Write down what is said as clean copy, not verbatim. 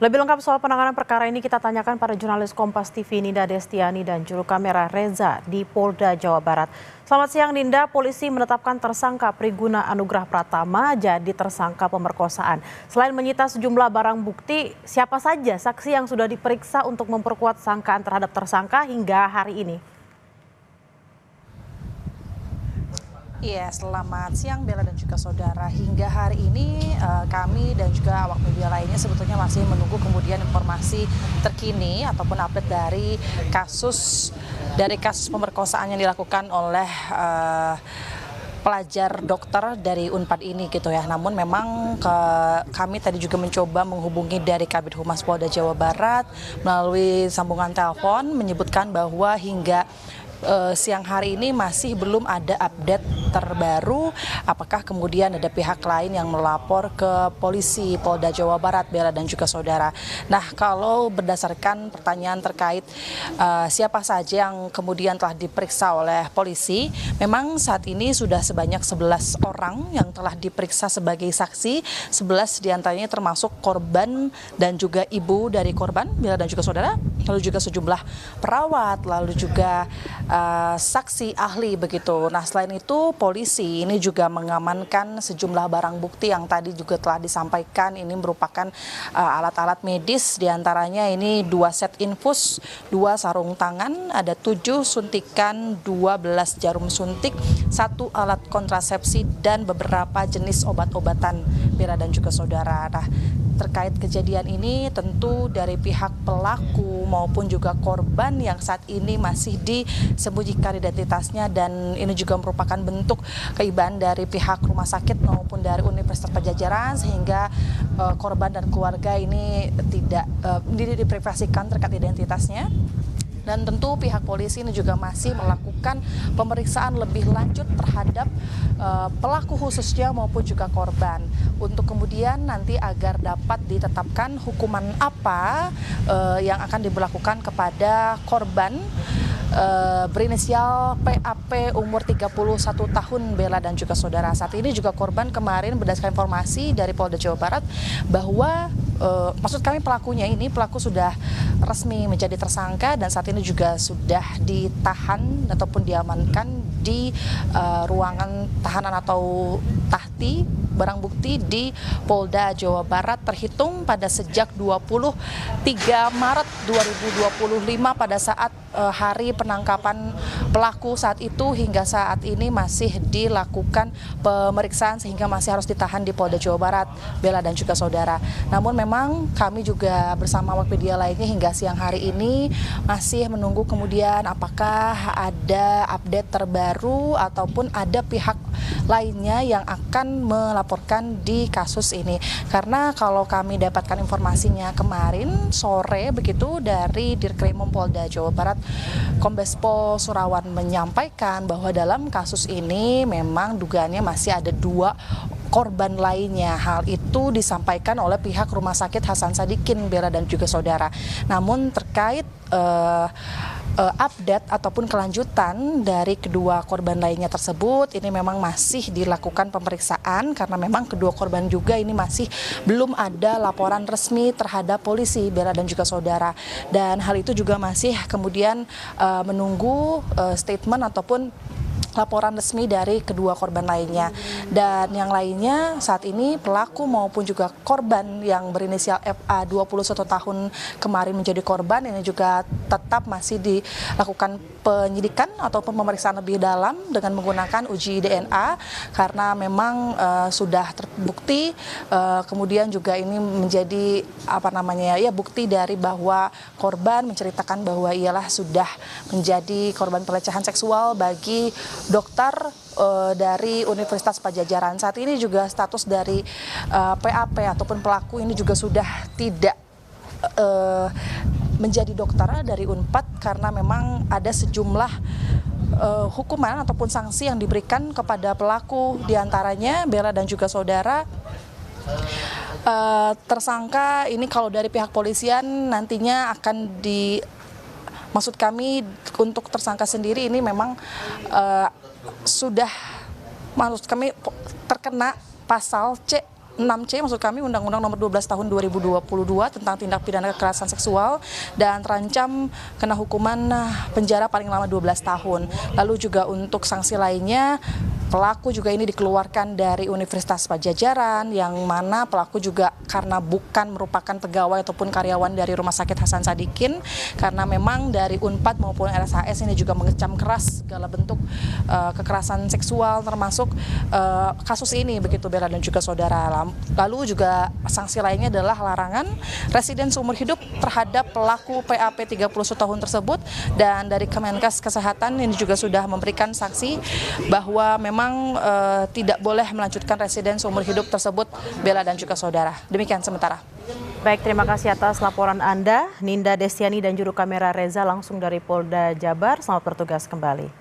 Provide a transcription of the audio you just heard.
Lebih lengkap soal penanganan perkara ini kita tanyakan pada jurnalis Kompas TV Ninda Destiani dan juru kamera Reza di Polda Jawa Barat. Selamat siang Ninda, polisi menetapkan tersangka Priguna Anugrah Pratama jadi tersangka pemerkosaan. Selain menyita sejumlah barang bukti, siapa saja saksi yang sudah diperiksa untuk memperkuat sangkaan terhadap tersangka hingga hari ini? Iya, selamat siang Bella dan juga saudara. Hingga hari ini kami dan juga awak media lainnya sebetulnya masih menunggu kemudian informasi terkini ataupun update dari kasus pemerkosaan yang dilakukan oleh pelajar dokter dari Unpad ini gitu ya. Namun memang kami tadi juga mencoba menghubungi dari Kabid Humas Polda Jawa Barat melalui sambungan telepon menyebutkan bahwa hingga siang hari ini masih belum ada update terbaru apakah kemudian ada pihak lain yang melapor ke polisi Polda Jawa Barat, Bella dan juga saudara. Nah, kalau berdasarkan pertanyaan terkait siapa saja yang kemudian telah diperiksa oleh polisi, memang saat ini sudah sebanyak 11 orang yang telah diperiksa sebagai saksi, 11 diantaranya termasuk korban dan juga ibu dari korban, Bella dan juga saudara, lalu juga sejumlah perawat, lalu juga saksi ahli begitu. Nah, selain itu polisi ini juga mengamankan sejumlah barang bukti yang tadi juga telah disampaikan. Ini merupakan alat-alat medis, diantaranya ini 2 set infus, 2 sarung tangan, ada 7 suntikan, 12 jarum suntik, 1 alat kontrasepsi dan beberapa jenis obat-obatan, Bella dan juga saudara. Nah, terkait kejadian ini tentu dari pihak pelaku maupun juga korban yang saat ini masih disembunyikan identitasnya, dan ini juga merupakan bentuk keibahan dari pihak rumah sakit maupun dari Universitas Padjadjaran sehingga korban dan keluarga ini tidak diprivasikan terkait identitasnya. Dan tentu pihak polisi ini juga masih melakukan pemeriksaan lebih lanjut terhadap pelaku khususnya maupun juga korban untuk kemudian nanti agar dapat ditetapkan hukuman apa yang akan diberlakukan kepada korban berinisial PAP umur 31 tahun, Bella dan juga saudara. Saat ini juga korban kemarin berdasarkan informasi dari Polda Jawa Barat bahwa maksud kami pelaku sudah resmi menjadi tersangka dan saat ini juga sudah ditahan ataupun diamankan di ruangan tahanan atau tahti barang bukti di Polda Jawa Barat terhitung pada sejak 23 Maret 2025 pada saat hari penangkapan pelaku saat itu hingga saat ini masih dilakukan pemeriksaan sehingga masih harus ditahan di Polda Jawa Barat, Bella dan juga saudara. Namun memang kami juga bersama awak media lainnya hingga siang hari ini masih menunggu kemudian apakah ada update terbaru ataupun ada pihak lainnya yang akan melaporkan di kasus ini. Karena kalau kami dapatkan informasinya kemarin sore begitu dari Dirkrimum Polda Jawa Barat, Kombes Pol Surawan menyampaikan bahwa dalam kasus ini memang dugaannya masih ada 2 korban lainnya. Hal itu disampaikan oleh pihak Rumah Sakit Hasan Sadikin, Bella dan juga saudara. Namun terkait update ataupun kelanjutan dari kedua korban lainnya tersebut ini memang masih dilakukan pemeriksaan karena memang kedua korban juga ini masih belum ada laporan resmi terhadap polisi, Bella dan juga saudara, dan hal itu juga masih kemudian menunggu statement ataupun laporan resmi dari kedua korban lainnya. Dan yang lainnya saat ini pelaku maupun juga korban yang berinisial FA 21 tahun kemarin menjadi korban ini juga tetap masih dilakukan penyidikan ataupun pemeriksaan lebih dalam dengan menggunakan uji DNA karena memang sudah terbukti kemudian juga ini menjadi bukti dari bahwa korban menceritakan bahwa ialah sudah menjadi korban pelecehan seksual bagi dokter dari Universitas Padjadjaran. Saat ini juga status dari PAP ataupun pelaku ini juga sudah tidak menjadi dokter dari Unpad karena memang ada sejumlah hukuman ataupun sanksi yang diberikan kepada pelaku, diantaranya Bella dan juga saudara. Tersangka ini kalau dari pihak polisian nantinya akan maksud kami untuk tersangka sendiri ini memang sudah maksud kami terkena pasal C 6C maksud kami Undang-Undang Nomor 12 Tahun 2022 tentang tindak pidana kekerasan seksual dan terancam kena hukuman penjara paling lama 12 tahun. Lalu juga untuk sanksi lainnya, pelaku juga ini dikeluarkan dari Universitas Padjadjaran, yang mana pelaku juga karena bukan merupakan pegawai ataupun karyawan dari Rumah Sakit Hasan Sadikin, karena memang dari Unpad maupun RSHS ini juga mengecam keras segala bentuk kekerasan seksual, termasuk kasus ini begitu Bella dan juga saudara. Lalu juga sanksi lainnya adalah larangan residen seumur hidup terhadap pelaku PAP 31 tahun tersebut, dan dari Kemenkes Kesehatan ini juga sudah memberikan sanksi bahwa memang tidak boleh melanjutkan residen seumur hidup tersebut, Bella dan juga saudara. Demikian sementara. Baik, terima kasih atas laporan Anda, Ninda Destiani dan juru kamera Reza langsung dari Polda Jabar. Selamat bertugas kembali.